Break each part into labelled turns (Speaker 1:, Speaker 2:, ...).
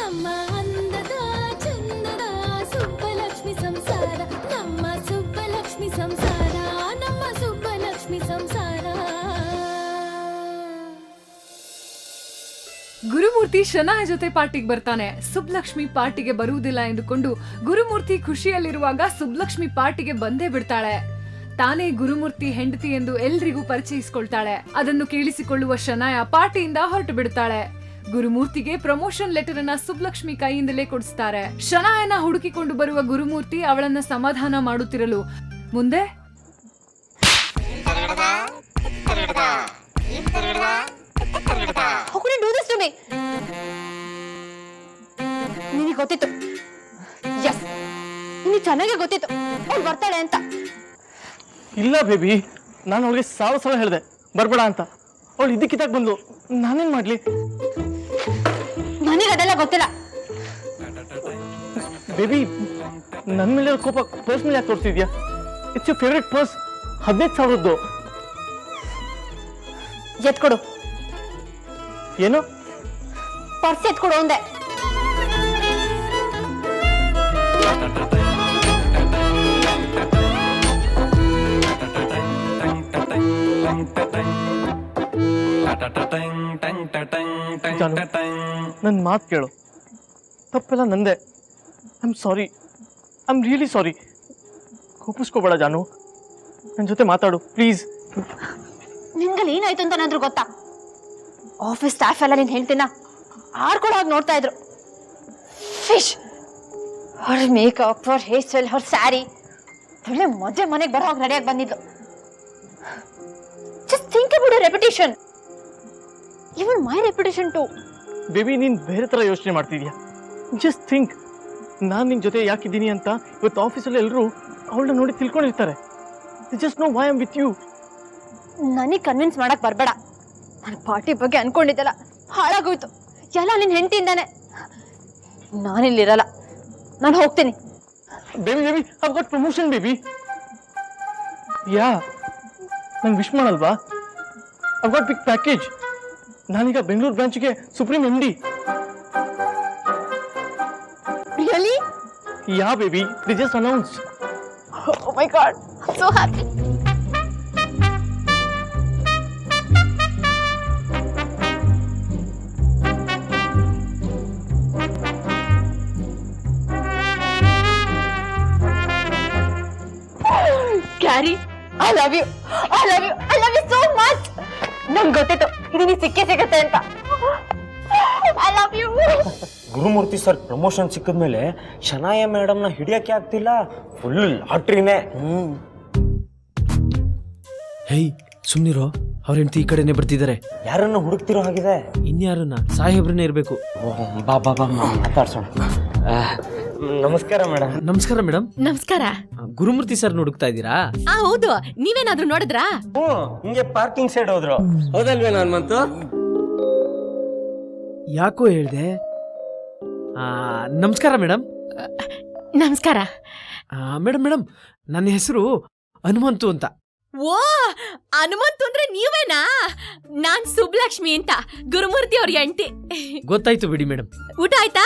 Speaker 1: ನಮ್ಮ ಅಂದದ ಚಂದದ ಸುಬ್ಬಲಕ್ಷ್ಮಿ ಸಂಸಾರ, ನಮ್ಮ ಸುಬ್ಬಲಕ್ಷ್ಮಿ ಸಂಸಾರ, ನಮ್ಮ ಸುಬ್ಬಲಕ್ಷ್ಮಿ ಸಂಸಾರ.
Speaker 2: ಗುರುಮೂರ್ತಿ ಶನಾಯ ಜೊತೆ ಪಾರ್ಟಿಗೆ ಬರ್ತಾನೆ. ಸುಬ್ಲಕ್ಷ್ಮಿ ಪಾರ್ಟಿಗೆ ಬರುವುದಿಲ್ಲ ಎಂದುಕೊಂಡು ಗುರುಮೂರ್ತಿ ಖುಷಿಯಲ್ಲಿರುವಾಗ ಸುಬ್ಲಕ್ಷ್ಮಿ ಪಾರ್ಟಿಗೆ ಬಂದೇ ಬಿಡ್ತಾಳೆ. ತಾನೇ ಗುರುಮೂರ್ತಿ ಹೆಂಡತಿ ಎಂದು ಎಲ್ರಿಗೂ ಪರಿಚಯಿಸಿಕೊಳ್ತಾಳೆ. ಅದನ್ನು ಕೇಳಿಸಿಕೊಳ್ಳುವ ಶನಾಯ ಪಾರ್ಟಿಯಿಂದ ಹೊರಟು ಬಿಡ್ತಾಳೆ. ಗುರುಮೂರ್ತಿಗೆ ಪ್ರಮೋಷನ್ ಲೆಟರ್ ಅನ್ನ ಸುಬ್ಲಕ್ಷ್ಮಿ ಕೈಯಿಂದಲೇ ಕೊಡಿಸ್ತಾರೆ. ಶನಾಯನ ಹುಡುಕಿಕೊಂಡು ಬರುವ ಗುರುಮೂರ್ತಿ ಅವಳನ್ನ ಸಮಾಧಾನ ಮಾಡುತ್ತಿರಲು ಮುಂದೆ
Speaker 3: ನಿನಗೆ ಗೊತ್ತಿತ್ತು, ಎಸ್ ನಿನಗೆ ಚೆನ್ನಾಗಿ ಗೊತ್ತಿತ್ತು ಅವ್ಳು ಬರ್ತಾಳೆ ಅಂತ.
Speaker 4: ಇಲ್ಲ ಬೇಬಿ, ನಾನು ಅವಳಿಗೆ ಸಾವಿರ ಸಲ ಹೇಳಿದೆ ಬರ್ಬೇಡ ಅಂತ. ಅವಳು ಇದಕ್ಕಿದ್ದಾಗ ಬಂದ್ಲು, ನಾನೇನ್ ಮಾಡ್ಲಿ?
Speaker 3: ನನಗೆ ಅದೆಲ್ಲ ಗೊತ್ತಿಲ್ಲ.
Speaker 4: ಬೇಬಿ, ನನ್ನ ಮೇಲೆ ಕೋಪ ಪರ್ಸ್ ಮೇಲೆ ಯಾಕೆ ತೋರಿಸ್ತಿದ್ಯಾ? It's your favourite purse, 15,000.
Speaker 3: ಎತ್ಕೊಡು.
Speaker 4: ಏನು?
Speaker 3: ಪರ್ಸ್ ಎತ್ಕೊಡು ಅಂದೆ.
Speaker 4: ನನ್ನ ಮಾತು ಕೇಳು, ತಪ್ಪೆಲ್ಲ ನಂದೆ. I am sorry, I am really sorry. ಕೋಪಿಸ್ಕೋಬೇಡ ಜಾನು, ನನ್ನ ಜೊತೆ ಮಾತಾಡು ಪ್ಲೀಸ್.
Speaker 3: ನಿನ್ಗಲ್ಲಿ ಏನಾಯ್ತು ಅಂತ ಏನಾದ್ರು ಗೊತ್ತಾ? ಆಫೀಸ್ ಸ್ಟಾಫ್ ಎಲ್ಲ ನೀನ್ ಹೇಳ್ತೀನ ಆಡ್ಕೊಳ್ಳೋ ಹಾಗೆ ನೋಡ್ತಾ ಇದ್ರು. ಫಿಶ್, ಅವ್ರ ಮೇಕಪ್, ಅವ್ರ ಹೇರ್ ಸ್ಟೈಲ್, ಅವ್ರ ಸ್ಯಾರಿ, ಒಳ್ಳೆ ಮದುವೆ ಮನೆಗೆ ಬರೋ ಹಾಗೆ ರೆಡಿಯಾಗಿ ಬಂದಿದ್ದು. Just think about your reputation, even my reputation too.
Speaker 4: Baby, ನೀನ್ ಬೇರೆ ತರ ಯೋಚನೆ ಮಾಡ್ತಿದ್ಯಾ. ಜಸ್ಟ್ ಥಿಂಕ್, ನಾನು ನಿನ್ ಜೊತೆ ಯಾಕಿದ್ದೀನಿ ಅಂತ ಇವತ್ತು ಆಫೀಸಲ್ಲಿ ಎಲ್ಲರೂ ಅವಳನ್ನ ನೋಡಿ ತಿಳ್ಕೊಂಡಿರ್ತಾರೆ. Just know why I am with you.
Speaker 3: ನನಗೆ ಕನ್ವಿನ್ಸ್ ಮಾಡಕ್ ಬರ್ಬೇಡ. ನನ್ನ ಪಾರ್ಟಿ ಬಗ್ಗೆ ಅನ್ಕೊಂಡಿದ್ದೆಲ್ಲ ಹಾಳಾಗೋಯ್ತು. ಎಲ್ಲ ನಿನ್ ಹೆಂಡತಿಯಿಂದಾನೆ. ನಾನಿಲ್ಲಿರಲ್ಲ, ನಾನು ಹೋಗ್ತೀನಿ.
Speaker 4: Baby baby, I got promotion baby. Yeah, ನಂಗೆ ವಿಶ್ ಮಾಡಲ್ವಾ? I got big package. ನಾನೀಗ ಬೆಂಗಳೂರು ಬ್ರಾಂಚ್ಗೆ supreme MD.
Speaker 3: Really?
Speaker 4: Yeah baby, they just announce.
Speaker 3: Oh my God, I am so happy. Gary, I love you, I love you, I love you so much. ನಂಗೆ ಗೊತ್ತಿತ್ತು ಇದು ನೀ ಸಿಕ್ಕೇ ಸಿಗತ್ತೆ ಅಂತ. I love you.
Speaker 5: Gurumurthy sir promotion ಸಿಕ್ಕಿದ್ಮೇಲೆ ಶನಾಯ ಮೇಡಮ್ನ ಹಿಡಿಯಕ್ಕೆ ಆಗ್ತಿಲ್ಲ, ಫುಲ್ ಲಾಟ್ರಿನೇ.
Speaker 6: ಹೇ ಸುಮ್ನಿರೋ, ಅವ್ರ ಹೆಂಡತಿ ಈ ಕಡೆನೆ ಬರ್ತಿದ್ದಾರೆ.
Speaker 5: ಯಾರನ್ನ ಹುಡುಕ್ತಿರೋ ಹಾಗಿದೆ?
Speaker 6: ಇನ್ಯಾರನ್ನ? ಸಾಹೇಬ್ರನ್ನೇ ಇರ್ಬೇಕು.
Speaker 5: ಬಾ ಬಾ ಬಾ ಮಾತಾಡ್ಸೋಣ. ನಮಸ್ಕಾರ ಮೇಡಮ್.
Speaker 6: ನಮಸ್ಕಾರ ಮೇಡಮ್.
Speaker 7: ನಮಸ್ಕಾರ.
Speaker 6: ಗುರುಮೂರ್ತಿ ಸರ್ ಹುಡುಕ್ತಾ ಇದ್ದೀರಾ?
Speaker 7: ಹೌದು, ನೀವೇನಾದ್ರೂ ನೋಡಿದ್ರಾ?
Speaker 5: ಹಿಂಗೆ ಪಾರ್ಕಿಂಗ್ ಸೈಡ್ ಹೋದ್ರು.
Speaker 6: ಹೌದಲ್ವೇ ನಾನು ಮತ್ತು ಯಾಕೋ ಹೇಳ್ದೆ. ನಮಸ್ಕಾರ ಮೇಡಮ್.
Speaker 7: ನಮಸ್ಕಾರ
Speaker 6: ಮೇಡಮ್ ಮೇಡಮ್, ನನ್ನ ಹೆಸರು ಹನುಮಂತು ಅಂತ.
Speaker 7: ಓ, ಹನುಮಂತು ಅಂದ್ರೆ ನೀವೇನಾ? ನಾನ್ ಸುಬ್ಲಕ್ಷ್ಮಿ ಅಂತ, ಗುರುಮೂರ್ತಿ ಅವ್ರ ಹೆಂಡತಿ.
Speaker 6: ಗೊತ್ತಾಯ್ತು ಬಿಡಿ ಮೇಡಮ್.
Speaker 7: ಊಟ ಆಯ್ತಾ?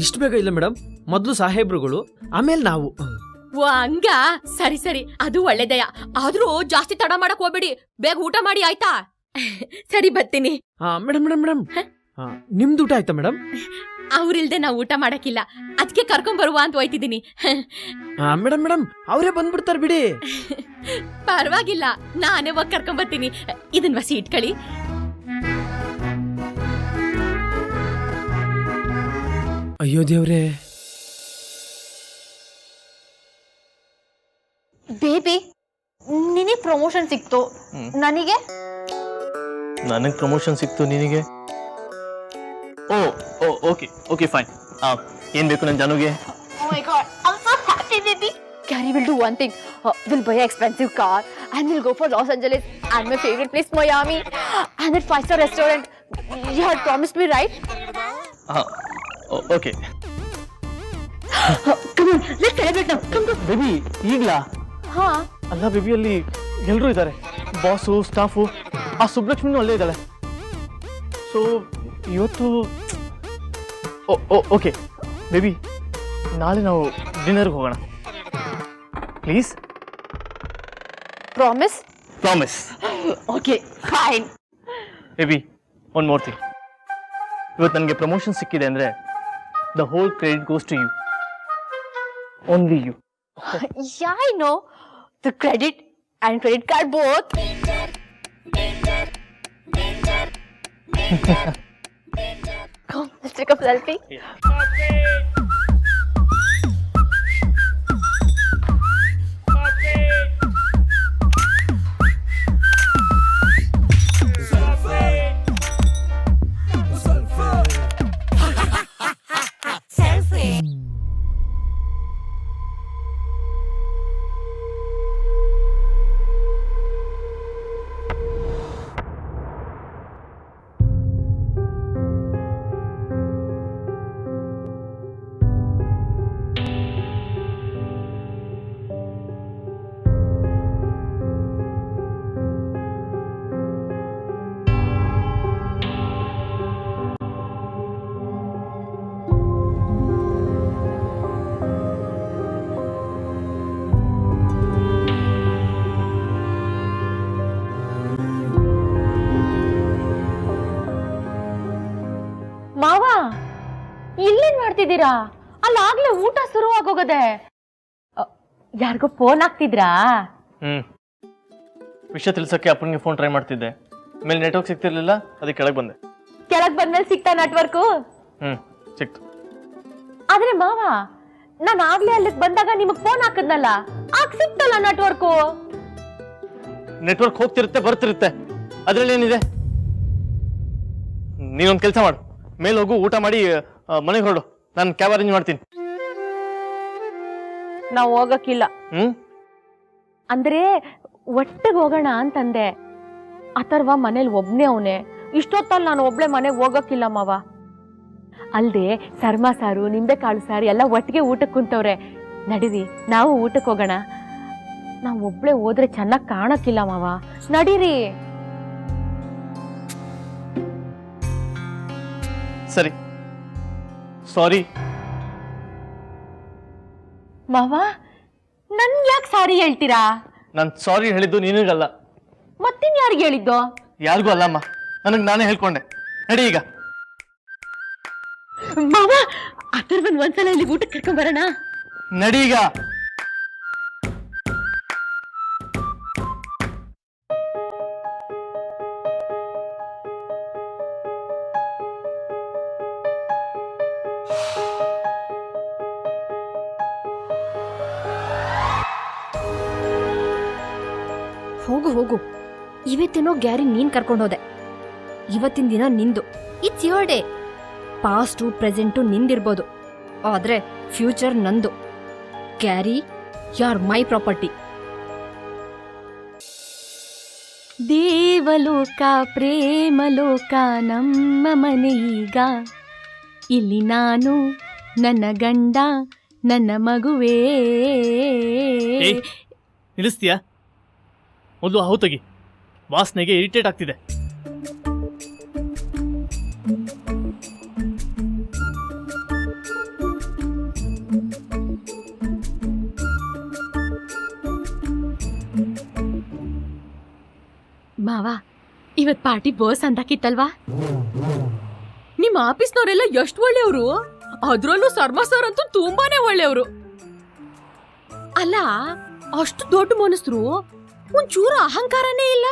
Speaker 6: ಇಷ್ಟು ಬೇಗ ಇಲ್ಲ ಮೇಡಮ್, ಮೊದಲು ಸಾಹೇಬ್ರುಗಳು, ಆಮೇಲೆ ನಾವು.
Speaker 7: ಓ ಹಂಗ, ಸರಿ ಸರಿ, ಅದು ಒಳ್ಳೇದಯ್ಯ. ಆದ್ರೂ ಜಾಸ್ತಿ ತಡ ಮಾಡಕ್ ಹೋಗ್ಬೇಡಿ, ಬೇಗ ಊಟ ಮಾಡಿ ಆಯ್ತಾ? ಸರಿ ಬರ್ತೀನಿ.
Speaker 6: ಮೇಡಮ್ ಮೇಡಮ್ ಮೇಡಮ್, ನಿಮ್ದು ಊಟ ಆಯ್ತಾ ಮೇಡಮ್?
Speaker 7: ಅವ್ರಿಲ್ದೆ ನಾವು ಊಟ ಮಾಡಕ್ಕಿಲ್ಲ, ಅದಕ್ಕೆ ಕರ್ಕೊಂಡ್ ಬರುವ ಅಂತ ಹೋಯ್ತಿದ್ದೀನಿ.
Speaker 6: ಮೇಡಮ್ ಮೇಡಮ್, ಅವರೇ ಬಂದ್ಬಿಡ್ತಾರೆ ಬಿಡಿ.
Speaker 7: ಪರವಾಗಿಲ್ಲ, ನಾನೇ ಹೋಗಿ ಕರ್ಕೊಂಡ್ ಬರ್ತೀನಿ. ಇದನ್ ವಸಿ ಇಟ್ಕೊಳ್ಳಿ.
Speaker 6: ಅಯ್ಯೋ ದೇವ್ರೇ.
Speaker 3: ಬೇಬಿ, ನಿನಗೆ ಪ್ರಮೋಷನ್ ಸಿಕ್ತು, ನನಗೆ
Speaker 4: ಪ್ರಮೋಷನ್ ಸಿಕ್ತು, ನಿನಗೆ? ಓ ಓ ಓಕೆ ಓಕೆ ಫೈನ್. ಏನ್ ಬೇಕು ನನ್ನ ಜಾನುಗೆ?
Speaker 3: Oh my god, I'm so happy, baby. Gary will do one thing. We'll buy an expensive car and we'll go for Los Angeles and my favorite place, Miami, and that 5-star restaurant. You had promised me, right?
Speaker 4: Okay.
Speaker 3: Come on, let's celebrate now. Come.
Speaker 4: Baby, ಈಗ್ಲಾ?
Speaker 3: ಹಾ.
Speaker 4: ಅಲ್ಲ baby, ಅಲ್ಲಿ ಎಲ್ಲರೂ ಇದ್ದಾರೆ, boss, staff. ಆ ಸುಬ್ಲಕ್ಷ್ಮಿನೂ ಅಲ್ಲೇ ಇದ್ದಾಳೆ. So ಇವತ್ತು ಓಕೆ ಬೇಬಿ, ನಾಳೆ ನಾವು ಡಿನ್ನರ್ಗೆ ಹೋಗೋಣ please.
Speaker 3: Promise?
Speaker 4: Promise.
Speaker 3: Okay fine.
Speaker 4: Baby, one more thing. ಇವತ್ತು ನನಗೆ ಪ್ರಮೋಷನ್ ಸಿಕ್ಕಿದೆ ಅಂದರೆ the whole credit goes to you, only you.
Speaker 3: Yeah, I know. The credit and credit card both. Come, let's take a selfie. ಮಾವ, ಇಲ್ಲೇನ್ ಮಾಡ್ತಿದ್ದೀರಾ? ಅಲ್ಲಾಗ್ಲೇ ಊಟ ಶುರುವಾಗೋಗದೆ. ಯಾರಿಗೋ phone ಹಾಕ್ತಿದ್ರಾ?
Speaker 4: ವಿಷಯ ತಿಳ್ಸಕ್ಕೆ ಅಪ್ಪನಿಗೆ ಫೋನ್ ಟ್ರೈ ಮಾಡ್ತಿದ್ದೆ. ಮೇಲೆ ನೆಟ್ವರ್ಕ್ ಸಿಗ್ತಿರ್ಲಿಲ್ಲ, ಅದಕ್ಕೆ ಕೆಳಗೆ ಬಂದೆ.
Speaker 3: ಕೆಳಗ್ ಬಂದ್ಮೇಲೆ ಸಿಗ್ತಾ ನೆಟ್ವರ್ಕು?
Speaker 4: ಸಿಕ್ತು.
Speaker 3: ಆದ್ರೆ ಮಾವ, ನಾನು ಆಗ್ಲೇ ಅಲ್ಲಿಗೆ ಬಂದಾಗ ನಿಮಗ್ ಫೋನ್ ಹಾಕದ್ನಲ್ಲ, ಆಗ ಸಿಕ್ತಲ್ಲ ನೆಟ್ವರ್ಕು.
Speaker 4: ನೆಟ್ವರ್ಕ್ ಹೋಗ್ತಿರುತ್ತೆ ಬರ್ತಿರುತ್ತೆ, ಅದ್ರಲ್ಲಿ ಏನಿದೆ? ನೀನೊಂದು ಕೆಲಸ ಮಾಡು, ಮೇಲೆ ಹೋಗು, ಊಟ ಮಾಡಿ ಮನೆಗೆ ಹೊರಡು, ನಾನು ಕ್ಯಾಬ್ ಅರೇಂಜ್ ಮಾಡ್ತೀನಿ.
Speaker 3: ನಾವ್ ಹೋಗಕ್ಕಿಲ್ಲ. ಅಂದ್ರೆ ಒಟ್ಟಿಗೆ ಹೋಗೋಣ ಅಂತಂದೆ. ಅಥರ್ವ ಮನೇಲಿ ಒಬ್ನೇ ಅವನೇ. ಇಷ್ಟೊತ್ತಲ್ಲಿ ನಾನು ಒಬ್ಳೆ ಮನೆಗೆ ಹೋಗಕ್ಕಿಲ್ಲ ಮಾವ. ಅಲ್ದೆ ಸರ್ಮಾ ಸಾರು, ನಿಂಬೆ ಕಾಳು ಸಾರು ಎಲ್ಲ ಒಟ್ಟಿಗೆ ಊಟಕ್ಕೆ ಕುಂತವ್ರೆ. ನಡೀರಿ, ನಾವು ಊಟಕ್ಕೆ ಹೋಗೋಣ. ನಾವು ಒಬ್ಳೆ ಹೋದ್ರೆ ಚೆನ್ನಾಗಿ ಕಾಣಕ್ಕಿಲ್ಲ ಮಾವ, ನಡೀರಿ.
Speaker 4: ಸರಿ, ಸಾರಿ.
Speaker 3: ಮಾವ, ನನ್ ಯಾಕೆ ಸಾರಿ ಹೇಳ್ತೀರಾ?
Speaker 4: ನಾನು ಸಾರಿ ಹೇಳಿದ್ದು ನಿನಗಲ್ಲ.
Speaker 3: ಮತ್ತಿನ್ ಯಾರಿಗೆ ಹೇಳಿದ್ದು?
Speaker 4: ಯಾರಿಗೂ ಅಲ್ಲಮ್ಮ, ನನಗೆ ನಾನೇ ಹೇಳ್ಕೊಂಡೆ. ನಡಿ ಈಗ.
Speaker 3: ಮಾವ, ಅಥರ್ವನ್ ಒಂದ್ಸಲ ಇಲ್ಲಿ ಊಟಕ್ಕೆ ಕರ್ಕೊಂಡ್ ಬರೋಣ.
Speaker 4: ನಡಿ ಈಗ.
Speaker 8: ಹೋಗು ಹೋಗು, ಇವತ್ತೇನೋ ಗ್ಯಾರಿ ನೀನ್ ಕರ್ಕೊಂಡೋದೆ. ಇವತ್ತಿನ ದಿನ ನಿಂದು. It's your day. Past present ನಿಂದಿರ್ಬೋದು, ಆದ್ರೆ ಫ್ಯೂಚರ್ ನಂದು. Gary, you are my property.
Speaker 1: ದೇವಲೋಕ ಪ್ರೇಮಲೋಕ ನಮ್ಮ ಮನೆ ಈಗ. ಇಲ್ಲಿ ನಾನು, ನನ್ನ ಗಂಡ, ನನ್ನ ಮಗುವೇ.
Speaker 4: ನಿಲ್ಲಿಸ್ತೀಯಾ? ಮೊದಲು ಹೌ ತೆಗಿ, ವಾಸನೆಗೆ ಇರಿಟೇಟ್ ಆಗ್ತಿದೆ.
Speaker 7: ಮಾವ, ಇವತ್ ಪಾರ್ಟಿ ಬೋಸ್ ಅಂತಾಕಿತ್ತಲ್ವಾ? ನಿಮ್ ಆಫೀಸ್ನವರೆಲ್ಲ ಎಷ್ಟು ಒಳ್ಳೆಯವರು, ಅದ್ರಲ್ಲೂ ಸರ್ಮಾ ಸರ್ ಅಂತೂ ತುಂಬಾನೇ ಒಳ್ಳೆಯವರು. ಅಲ್ಲ, ಅಷ್ಟು ದೊಡ್ಡ ಮನಸ್ರು, ಒಂಚೂರು ಅಹಂಕಾರನೇ ಇಲ್ಲ.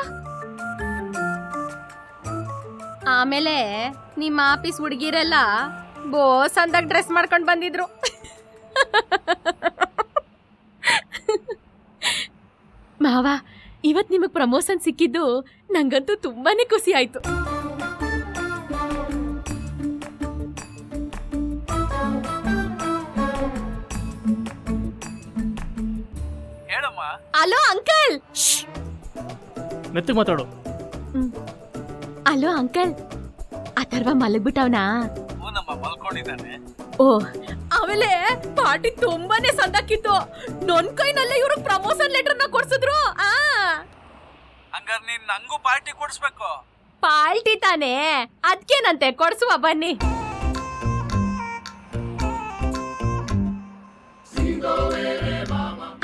Speaker 7: ಆಮೇಲೆ ನಿಮ್ಮ ಆಫೀಸ್ ಹುಡುಗಿರೆಲ್ಲ ಬೋಸ್ ಅಂದಾಗ ಡ್ರೆಸ್ ಮಾಡ್ಕೊಂಡು ಬಂದಿದ್ರು. ಮಾವ, ಇವತ್ ನಿಮಗ್ ಪ್ರಮೋಷನ್ ಸಿಕ್ಕಿದ್ದು ನಂಗಂತೂ ತುಂಬಾನೇ ಖುಷಿ ಆಯ್ತು. Hello uncle.
Speaker 4: ಮೆತ್ತಗೆ ಮಾತಾಡು.
Speaker 7: ಅಲೋ ಅಂಕಲ್, ಅಥರ್ವ ಮಲಗ್ಬಿಟ್ಟವನಾ? ಓ, ಆಮೇಲೆ ಪಾರ್ಟಿ ತುಂಬಾನೇ ಸಂದಾಕಿತ್ತು. ನನ್ ಕೈನಲ್ಲೇ ಇವ್ರಿಗೆ ಪ್ರಮೋಷನ್ ಲೆಟರ್ ನ ಕೊಡ್ಸಿದ್ರು.
Speaker 9: ಹಂಗಾರೆ ನೀನ್ ನಂಗೂ ಪಾರ್ಟಿ ಕೊಡ್ಸ್ಬೇಕು.
Speaker 7: ಪಾರ್ಟಿ ತಾನೇ, ಅದ್ಕೇನಂತೆ, ಕೊಡ್ಸುವ ಬನ್ನಿ.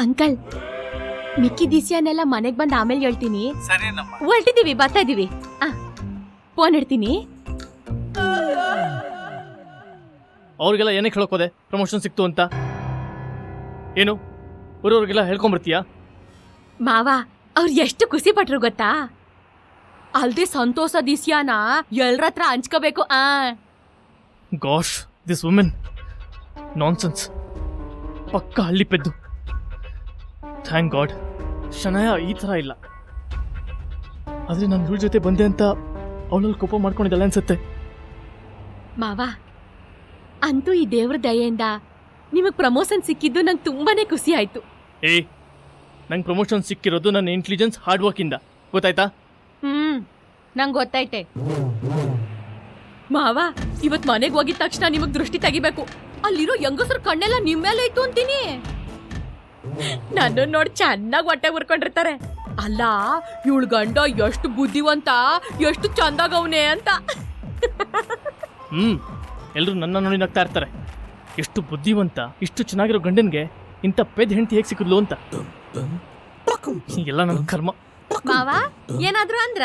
Speaker 1: ಅಂಕಲ್ ಮಿಕ್ಕಿ ದಿಸ್ಯಾನೆಲ್ಲ ಮನೆಗ್ ಬಂದ್ ಆಮೇಲೆ ಹೇಳ್ತೀನಿ. ಹೊರಟಿದೀವಿ, ಬರ್ತಾ ಇದೀವಿ. ಫೋನ್ ಇಡ್ತೀನಿ.
Speaker 4: ಅವ್ರಿಗೆಲ್ಲ ಏನಕ್ಕೆ ಹೇಳೋಕೋದೆ ಪ್ರಮೋಷನ್ ಸಿಕ್ತು ಅಂತ? ಏನು ಊರವ್ರಿಗೆಲ್ಲ ಹೇಳ್ಕೊಂಬರ್ತೀಯಾ?
Speaker 1: ಮಾವ ಅವ್ರು ಎಷ್ಟು ಖುಷಿ ಪಟ್ರು ಗೊತ್ತಾ? ಅಲ್ದೆ ಸಂತೋಷ ದಿಸ್ಯಾನ ಎಲ್ರತ್ರ ಹಂಚ್ಕೋಬೇಕು.
Speaker 4: ಗಾಶ್, ದಿಸ್ ವುಮೆನ್ ನಾನ್ಸೆನ್ಸ್. ಪಕ್ಕ ಹಳ್ಳಿ ಪೆದ್ದು. ಥ್ಯಾಂಕ್ ಗಾಡ್ ಶನಾಯ ಈ ಥರ ಇಲ್ಲ. ಆದರೆ ನಾನು ಇವ್ರ ಜೊತೆ ಬಂದೆ ಅಂತ ಅವಳಲ್ಲಿ ಕೋಪ ಮಾಡ್ಕೊಂಡಿದ್ದಲ್ಲ ಅನ್ಸುತ್ತೆ.
Speaker 1: ಮಾವ ಅಂತೂ ಈ ದೇವ್ರ ದಯೆಯಿಂದ ನಿಮಗ್ ಪ್ರಮೋಷನ್ ಸಿಕ್ಕಿದ್ದು ನಂಗೆ ತುಂಬಾನೇ ಖುಷಿ ಆಯ್ತು.
Speaker 4: ನಂಗೆ ಪ್ರಮೋಷನ್ ಸಿಕ್ಕಿರೋದು ನನ್ನ ಇಂಟೆಲಿಜೆನ್ಸ್ ಹಾರ್ಡ್ ವರ್ಕಿಂದ, ಗೊತ್ತಾಯ್ತಾ?
Speaker 1: ನಂಗೆ ಗೊತ್ತೈತೆ ಮಾವ. ಇವತ್ ಮನೆಗೆ ಹೋಗಿದ ತಕ್ಷಣ ನಿಮಗ್ ದೃಷ್ಟಿ ತೆಗಿಬೇಕು. ಅಲ್ಲಿರೋ ಹೆಂಗಸರು ಕಣ್ಣೆಲ್ಲ ನಿಮ್ಮೇಲೆ ಇತ್ತು ಅಂತೀನಿ. ನನ್ನ ನೋಡಿ ಚೆನ್ನಾಗಿ ಹೊಟ್ಟೆ ಉರ್ಕೊಂಡಿರ್ತಾರೆ. ಅಲ್ಲ ಇವಳು ಗಂಡ ಎಷ್ಟು ಬುದ್ಧಿವಂತ, ಎಷ್ಟು ಚಂದಾಗವ್ನೆ ಅಂತ.
Speaker 4: ಎಲ್ಲರೂ ನನ್ನ ನೋಡಿ ನಗ್ತಾ ಇರ್ತಾರೆ. ಎಷ್ಟು ಬುದ್ಧಿವಂತ, ಇಷ್ಟು ಚೆನ್ನಾಗಿರೋ ಗಂಡನ್ಗೆ ಇಂಥ ಪೆದ್ ಹೆಂಡತಿ ಹೇಗೆ ಸಿಕ್ಕಿದ್ಲು ಅಂತ. ಎಲ್ಲ ನನ್ನ ಕರ್ಮ.
Speaker 1: ಮಾವ ಏನಾದ್ರು ಅಂದ್ರ?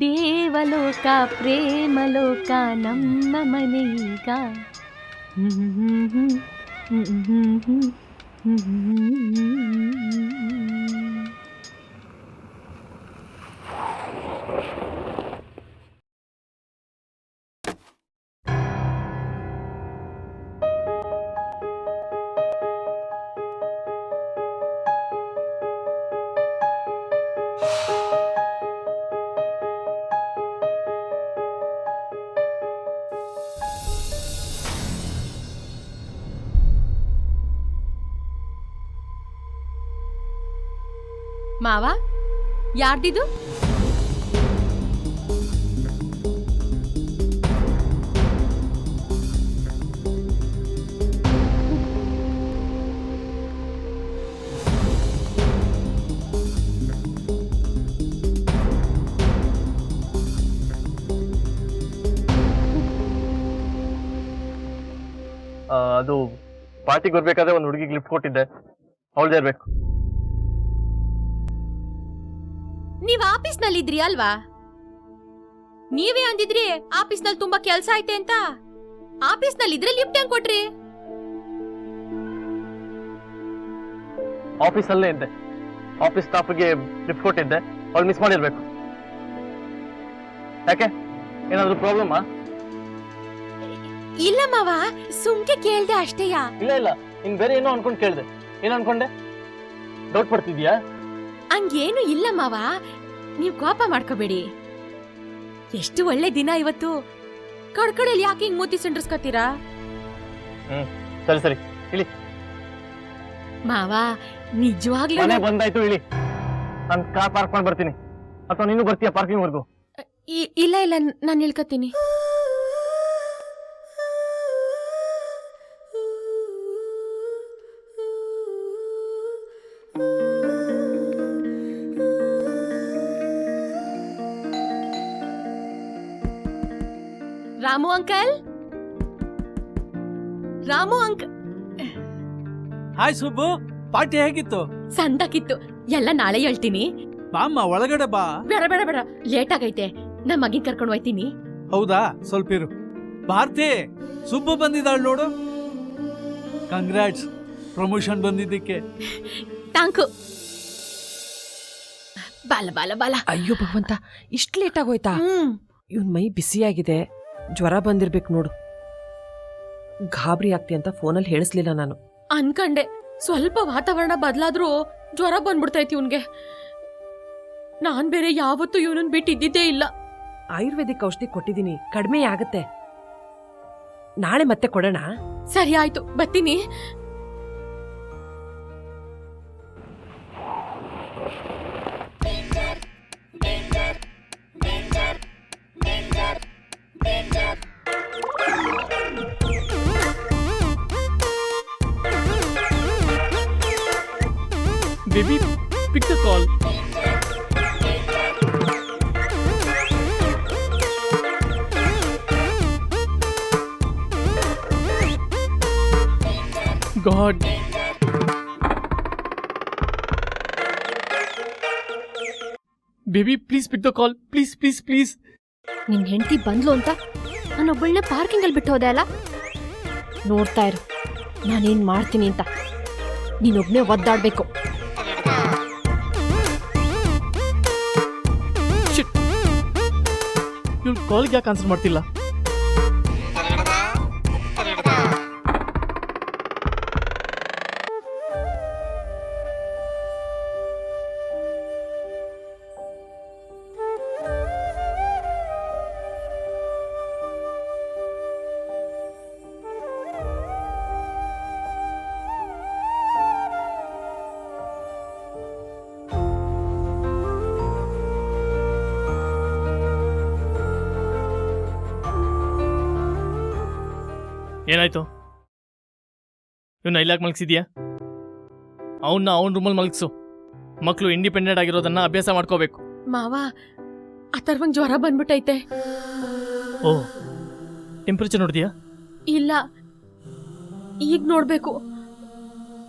Speaker 1: ದೇವಲೋಕ ಪ್ರೇಮಲೋಕ ನಮ್ಮ ಮನೆಯೀಗ. ಮಾವ ಯಾರ್ದಿದು?
Speaker 4: ಅದು ಪಾರ್ಟಿಗೆ ಬರ್ಬೇಕಾದ್ರೆ ಒಂದು ಹುಡುಗಿಗೆ ಲಿಫ್ಟ್ ಕೊಟ್ಟಿದ್ದೆ, ಅವಳದೇ ಇರ್ಬೇಕು.
Speaker 1: ನೀವ್ ಆಫೀಸ್ ನಲ್ಲಿ ಇದ್ರಿ ಅಲ್ವಾ? ನೀವೇ ಅಂದಿದ್ರಿ ಆಫೀಸ್ ನಲ್ಲಿ ತುಂಬಾ ಕೆಲ್ಸ ಐತೆ ಅಂತ. ಆಫೀಸ್ ನಲ್ಲಿ ಇದ್ರೆ ಲಿಫ್ಟ್ ಹೆಂಗ್ ಕೊಟ್ರಿ?
Speaker 4: ಆಫೀಸ್ ಅಲ್ಲೇ ಇದ್ದೆ, ಆಫೀಸ್ ಸ್ಟಾಫ್ಗೆ ಲಿಫ್ಟ್ ಕೊಟ್ಟಿದ್ದೆ, ಅವಳು ಮಿಸ್ ಮಾಡಿರ್ಬೇಕು. ಯಾಕೆ, ಏನಾದ್ರು ಪ್ರಾಬ್ಲಮಾ?
Speaker 1: ಇಲ್ಲ ಮಾವ, ಸುಮ್ಕೆ ಕೇಳ್ದೆ ಅಷ್ಟೇಯಾ.
Speaker 4: ಇಲ್ಲ ಇಲ್ಲ, ಇನ್ ಬೇರೆ ಏನೋ ಅನ್ಕೊಂಡ್ ಕೇಳ್ದೆ. ಏನ್ ಅನ್ಕೊಂಡೆ? ಡೌಟ್ ಪಡ್ತಿದ್ಯಾ?
Speaker 1: ಹಂಗೇನು ಇಲ್ಲ ಮಾವ, ನೀವ್ ಕೋಪ ಮಾಡ್ಕೋಬೇಡಿ. ಎಷ್ಟು ಒಳ್ಳೆ ದಿನ ಇವತ್ತು. ಕಡ್ಕಡಲ್ಲಿ ಯಾಕೆ ಹಿಂಗ್ ಮೂತಿ ಸಿಂಡ್ರಸ್ಕೊತೀರಾ?
Speaker 4: ಸರಿ ಸರಿ ಇಳಿ.
Speaker 1: ಮಾವ ನಿಜವಾಗ್ಲೂ
Speaker 4: ಮನೆ ಬಂದಾಯ್ತು, ಇಳಿ. ನಾನು ಕಾರ್ ಪಾರ್ಕ್ ಮಾಡಿ ಬರ್ತೀನಿ, ಅಥವಾ ನೀನು ಬರ್ತೀಯಾ ಪಾರ್ಕಿಂಗ್ ವರ್ಗು?
Speaker 1: ಇಲ್ಲ ಇಲ್ಲ, ನಾನು ಇಳ್ಕತ್ತೀನಿ. Ramu uncle, Ramu uncle.
Speaker 6: Hi Subbu, party ಹೇಗಿತ್ತು?
Speaker 1: ಸಂದಕ್ಕಿತ್ತು. ಎಲ್ಲ ನಾಳೆ ಹೇಳ್ತೀನಿ.
Speaker 6: ಬಾಮ್ಮ ಒಳಗಡೆ ಬಾ.
Speaker 1: ಬೇಡ ಬೇಡ ಬೇಡ, ಲೇಟ್ ಆಗೈತೆ. ನಮ್ಮ ಮಗಿನ್ ಕರ್ಕೊಂಡು ಹೋಯ್ತೀನಿ.
Speaker 6: ಹೌದಾ, ಸ್ವಲ್ಪ ಇರು. ಭಾರತಿ, ಸುಬ್ಬು ಬಂದಿದ್ದಾಳು ನೋಡು. ಕಂಗ್ರಾಟ್ಸ್, ಪ್ರಮೋಷನ್ ಬಂದಿದ್ದಕ್ಕೆ.
Speaker 1: ಥ್ಯಾಂಕು. ಬಾಲ ಬಾಲ ಬಾಲ.
Speaker 9: ಅಯ್ಯೋ ಭಗವಂತ, ಇಷ್ಟು ಲೇಟ್ ಆಗೋಯ್ತಾ? ಇವನ್ ಮೈ ಬಿಸಿಯಾಗಿದೆ, ಜ್ವರ ಬಂದಿರ್ಬೇಕು ನೋಡು. ಗಾಬರಿ ಆಗ್ತಿ ಅಂತ ಫೋನಲ್ಲಿ ಹೇಳಿಸ್ಲಿಲ್ಲ ನಾನು.
Speaker 1: ಅನ್ಕಂಡೆ, ಸ್ವಲ್ಪ ವಾತಾವರಣ ಬದಲಾದ್ರೂ ಜ್ವರ ಬಂದ್ಬಿಡ್ತೈತಿ ಇವನ್ಗೆ. ನಾನ್ ಬೇರೆ ಯಾವತ್ತೂ ಇವನನ್ನ ಬಿಟ್ಟಿದ್ದಿದ್ದೇ ಇಲ್ಲ.
Speaker 9: ಆಯುರ್ವೇದಿಕ್ ಔಷಧಿ ಕೊಟ್ಟಿದ್ದೀನಿ, ಕಡಿಮೆ ಆಗತ್ತೆ. ನಾಳೆ ಮತ್ತೆ ಕೊಡೋಣ.
Speaker 1: ಸರಿ ಆಯ್ತು, ಬರ್ತೀನಿ.
Speaker 4: Baby, pick the call. God. Baby please pick the call, please please please.
Speaker 8: ನಿನ್ ಹೆಂಡತಿ ಬಂದ್ಲು ಅಂತ ನಾನೊಬ್ಬಳನ್ನ ಪಾರ್ಕಿಂಗಲ್ಲಿ ಬಿಟ್ಟು ಹೋದೆ ಅಲ್ಲ. ನೋಡ್ತಾ ಇರು ನಾನೇನ್ ಮಾಡ್ತೀನಿ ಅಂತ. ನೀನೊಬ್ನೇ ಒದ್ದಾಡ್ಬೇಕು.
Speaker 4: ಇವ್ಳು ಕಾಲ್ಗೆ ಯಾಕೆ ಆನ್ಸರ್ ಮಾಡ್ತಿಲ್ಲ? ಏನಾಯ್ತು? ಇವನ್ನ ಇಲ್ಲಾಕ್ ಮಲಗಿಸಿದ್ಯಾ? ಅವನ್ನ ಅವನ ರೂಮಲ್ಲಿ ಮಲಗಿಸು. ಮಕ್ಕಳು ಇಂಡಿಪೆಂಡೆಂಟ್ ಆಗಿರೋದನ್ನ ಅಭ್ಯಾಸ ಮಾಡ್ಕೋಬೇಕು.
Speaker 7: ಮಾವ ಅಥರ್ವಂಗ್ ಜ್ವರ ಬಂದ್ಬಿಟ್ಟೈತೆ.
Speaker 4: ಓ, ಟೆಂಪರೇಚರ್ ನೋಡಿದ್ಯಾ?
Speaker 7: ಇಲ್ಲ, ಈಗ ನೋಡ್ಬೇಕು.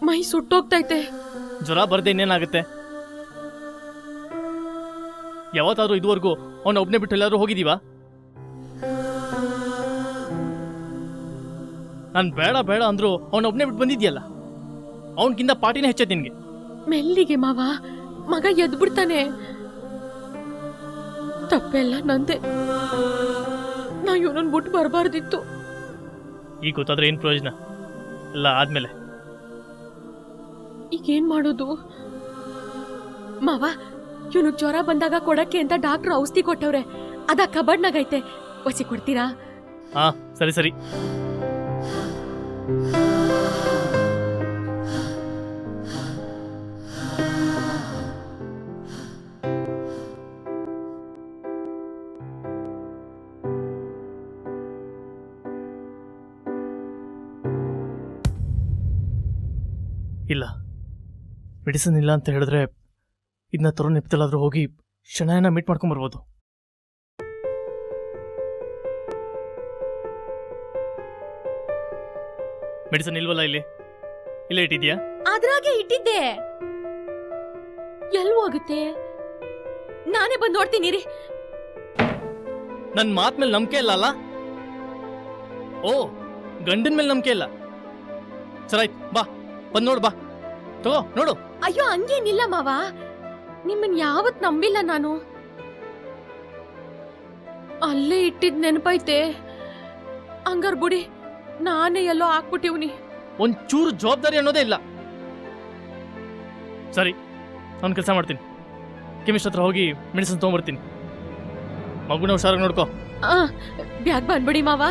Speaker 7: ಮೈ ಸುಟ್ಟೋಗ್ತೈತೆ.
Speaker 4: ಜ್ವರ ಬರ್ದೆ ಇನ್ನೇನಾಗುತ್ತೆ? ಯಾವತ್ತಾದ್ರೂ ಇದುವರೆಗೂ ಅವನ ಒಬ್ಬನೇ ಬಿಟ್ಟು ಎಲ್ಲಾದ್ರೂ ಹೋಗಿದೀವಾ? ನಾನು ಬೇಡ ಬೇಡ ಅಂದ್ರು ಅವನ ಒಬ್ಬನೇ ಬಿಟ್ಟು ಬಂದಿದ್ಯಲ್ಲ. ಅವನಕ್ಕಿಂತ ಪಾರ್ಟಿನೇ ಹೆಚ್ಚೈತೆ ನಿನ್ಗೆ.
Speaker 7: ಮೆಲ್ಲಿಗೆ ಮಾವ, ಮಗ ಎದ್ಬಿಡ್ತಾನೆ. ತಪ್ಪೆಲ್ಲ ನಂದೆ. ನಾ ಇವನನ್ನ ಬಿಟ್ಟು ಬರಬಾರ್ದಿತ್ತು.
Speaker 4: ಈಗ ಗೊತ್ತಾದ್ರೆ ಏನ್ ಪ್ರಯೋಜನ? ಎಲ್ಲ ಆದ್ಮೇಲೆ
Speaker 7: ಈಗೇನ್ ಮಾಡೋದು? ಮಾವ, ಇವನಿಗೆ ಜ್ವರ ಬಂದಾಗ ಕೊಡಕ್ಕೆ ಅಂತ ಡಾಕ್ಟರ್ ಔಷಧಿ ಕೊಟ್ಟವ್ರೆ. ಅದ ಕಬಡ್ನಾಗೈತೆ, ಒಸಿ ಕೊಡ್ತೀರಾ?
Speaker 4: ಹಾ ಸರಿ ಸರಿ. ಇಲ್ಲ, ಮೆಡಿಸಿನ್ ಇಲ್ಲ ಅಂತ ಹೇಳಿದ್ರೆ ಇದನ್ನ ತರೋ ನೆಪದಲ್ಲಾದ್ರೂ ಹೋಗಿ ಶನಾಯನ ಮೀಟ್ ಮಾಡ್ಕೊಂಬರ್ಬೋದು. ಮೆಡಿಸಿನ್ ಇಲ್ವಲ್ಲ ಇಲ್ಲಿ? ಇಲ್ಲೇ ಇಟ್ಟಿದ್ಯಾ?
Speaker 7: ಅದ್ರಾಗೆ ಇಟ್ಟಿದ್ದೆ. ಎಲ್ಲಿ ಹೋಗುತ್ತೆ? ನಾನೇ ಬಂದು ನೋಡ್ತೀನಿ ರೀ.
Speaker 4: ನನ್ನ ಮಾತ್ ಮೇಲೆ ನಂಬಿಕೆ ಇಲ್ಲ ಅಲ್ಲ? ಓ, ಗಂಡನ ಮೇಲೆ ನಂಬಿಕೆ ಇಲ್ಲ. ಸರಾಯ್ತು, ಬಾ ಬಂದ್ ನೋಡು, ಬಾ ತಗೋ ನೋಡು.
Speaker 7: ಅಯ್ಯೋ, ಹಂಗೇನಿಲ್ಲ ಮಾವ, ನಿಮ್ಮನ್ ಯಾವತ್ ನಂಬಿಲ್ಲ ನಾನು. ಅಲ್ಲೇ ಇಟ್ಟಿದ್ ನೆನಪೈತೆ. ಹಂಗಾರ್ ಬಿಡಿ, ನಾನೇ ಎಲ್ಲೋ ಹಾಕ್ಬಿಟ್ಟಿವ್ನಿ.
Speaker 4: ಒಂಚೂರು ಜವಾಬ್ದಾರಿ ಅನ್ನೋದೇ ಇಲ್ಲ. ಸರಿ, ನಾನು ಕೆಲಸ ಮಾಡ್ತೀನಿ. ಕೆಮಿಸ್ಟ್ ಹತ್ರ ಹೋಗಿ ಮೆಡಿಸಿನ್ ತೊಗೊಂಬರ್ತೀನಿ. ಮಗುನ ಹುಷಾರಾಗಿ ನೋಡ್ಕೋ.
Speaker 7: ಬ್ಯಾಗ್ ಬಂದ್ಬಿಡಿ ಮಾವ.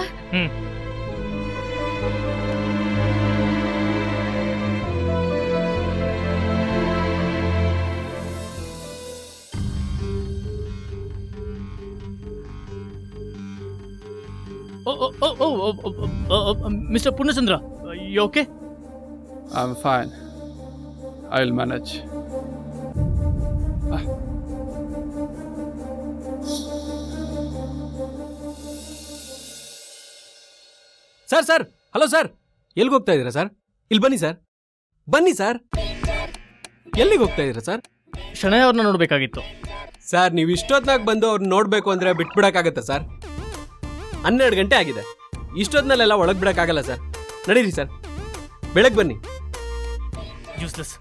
Speaker 4: Mister Purnachandra, you okay?
Speaker 10: I'm fine. I'll manage.
Speaker 6: Sir sir, hello sir, ಎಲ್ಲಿಗೆ ಹೋಗ್ತಾ ಇದ್ದೀರಾ ಸರ್? ಇಲ್ಲಿ ಬನ್ನಿ ಸರ್, ಬನ್ನಿ ಸರ್. ಎಲ್ಲಿಗೆ ಹೋಗ್ತಾ ಇದ್ದೀರಾ ಸರ್?
Speaker 4: ಶನಯ ಅವ್ರನ್ನ ನೋಡ್ಬೇಕಾಗಿತ್ತು.
Speaker 6: ಸರ್, ನೀವು ಇಷ್ಟೊತ್ನಾಗ ಬಂದು ಅವ್ರನ್ನ ನೋಡಬೇಕು ಅಂದರೆ ಬಿಟ್ಬಿಡಕ್ಕಾಗತ್ತಾ ಸರ್? 12 ಗಂಟೆ ಆಗಿದೆ. ಇಷ್ಟೊತ್ನಲ್ಲೆಲ್ಲ ಒಳಗೆ ಬಿಡೋಕ್ಕಾಗಲ್ಲ ಸರ್. ನಡೀರಿ ಸರ್, ಬೆಳಗ್ಗೆ ಬನ್ನಿ.
Speaker 4: ಯೂಸ್ಲೆಸ್.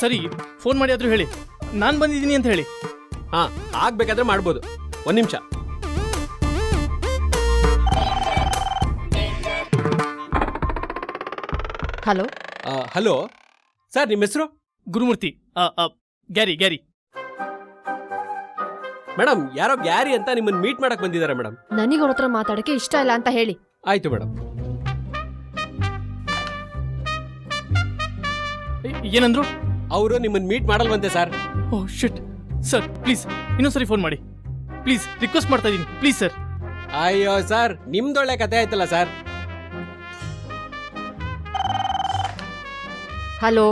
Speaker 4: ಸರಿ, ಫೋನ್ ಮಾಡಿ ಆದ್ರೂ ಹೇಳಿ ನಾನು ಬಂದಿದ್ದೀನಿ ಅಂತ ಹೇಳಿ.
Speaker 6: ಹಾಂ, ಆಗ್ಬೇಕಾದ್ರೆ ಮಾಡ್ಬೋದು. 1 ನಿಮಿಷ.
Speaker 8: ಹಲೋ
Speaker 6: ಹಲೋ ಸರ್, ನಿಮ್ಮ ಹೆಸರು?
Speaker 4: ಗುರುಮೂರ್ತಿ. Gary Gary.
Speaker 6: ಮೇಡಮ್, ಯಾರೋ ಗ್ಯಾರಿ ಅಂತ ನಿಮ್ಮನ್ನು ಮೀಟ್ ಮಾಡಕ್ ಬಂದಿದ್ದಾರೆ ಮೇಡಮ್.
Speaker 8: ನನಗೆ ಅವ್ರ ಹತ್ರ ಮಾತಾಡಕ್ಕೆ ಇಷ್ಟ ಇಲ್ಲ ಅಂತ ಹೇಳಿ.
Speaker 6: ಆಯ್ತು ಮೇಡಮ್.
Speaker 4: ಏನಂದ್ರು?
Speaker 6: ಅವರು ನಿಮ್ಮನ್ನು ಮೀಟ್ ಮಾಡಲ್ವಂತೆ sir.
Speaker 4: Oh shit. Sir please ಇನ್ನೊಂದ್ಸರಿ ಫೋನ್ ಮಾಡಿ ಪ್ಲೀಸ್, ರಿಕ್ವೆಸ್ಟ್ ಮಾಡ್ತಾ ಇದ್ದೀನಿ ಪ್ಲೀಸ್ ಸರ್.
Speaker 6: ಅಯ್ಯೋ ಸರ್, ನಿಮ್ದೊಳ್ಳೆ ಕತೆ ಆಯ್ತಲ್ಲ ಸರ್.
Speaker 8: ಹಲೋ.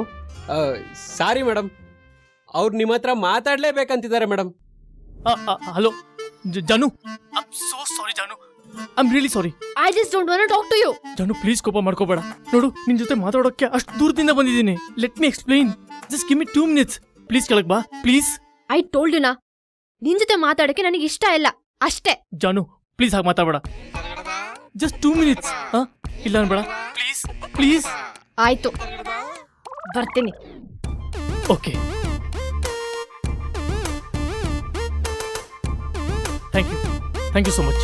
Speaker 6: ಸಾರಿ ಮೇಡಮ್, ಅವ್ರು ನಿಮ್ಮ ಹತ್ರ ಮಾತಾಡ್ಲೇಬೇಕಂತಿದ್ದಾರೆ ಮೇಡಮ್.
Speaker 4: ಹಲೋ ಜಾನು, ಸೋ ಸಾರಿ ಜಾನು, I am really sorry.
Speaker 8: I just don't want to talk to you.
Speaker 4: ಜಾನು ಪ್ಲೀಸ್ ಕೋಪ ಮಾಡ್ಕೋಬೇಡ. ನೋಡು ನಿನ್ ಜೊತೆ ಮಾತಾಡೋಕೆ ಅಷ್ಟು ದೂರದಿಂದ ಬಂದಿದ್ದೀನಿ. Let me explain. Just give me 2 minutes. Please ಕೆಳಗ್ ಬಾ ಪ್ಲೀಸ್.
Speaker 8: ಐ ಟೋಲ್ಡ್ ಯು ನಾ, ನಿನ್ ಜೊತೆ ಮಾತಾಡಕ್ಕೆ ನನಗೆ ಇಷ್ಟ ಇಲ್ಲ ಅಷ್ಟೇ.
Speaker 4: ಜಾನು ಪ್ಲೀಸ್ ಹಾಗೆ ಮಾತಾಡಬೇಡ. Just 2 minutes. ಇಲ್ಲ ಅನ್ಬೇಡ ಪ್ಲೀಸ್ ಪ್ಲೀಸ್.
Speaker 8: ಆಯ್ತು, ಬರ್ತೀನಿ.
Speaker 4: Okay, thank you so much.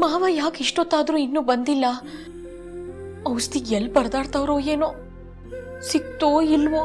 Speaker 7: ಮಾವ ಯಾಕೆ ಇಷ್ಟೊತ್ತಾದ್ರೂ ಇನ್ನೂ ಬಂದಿಲ್ಲ? ಔಷಧಿ ಎಲ್ಲಿ ಬಡ್ದಾಡ್ತಾವ್ರೋ ಏನೋ, ಸಿಕ್ತೋ ಇಲ್ವೋ?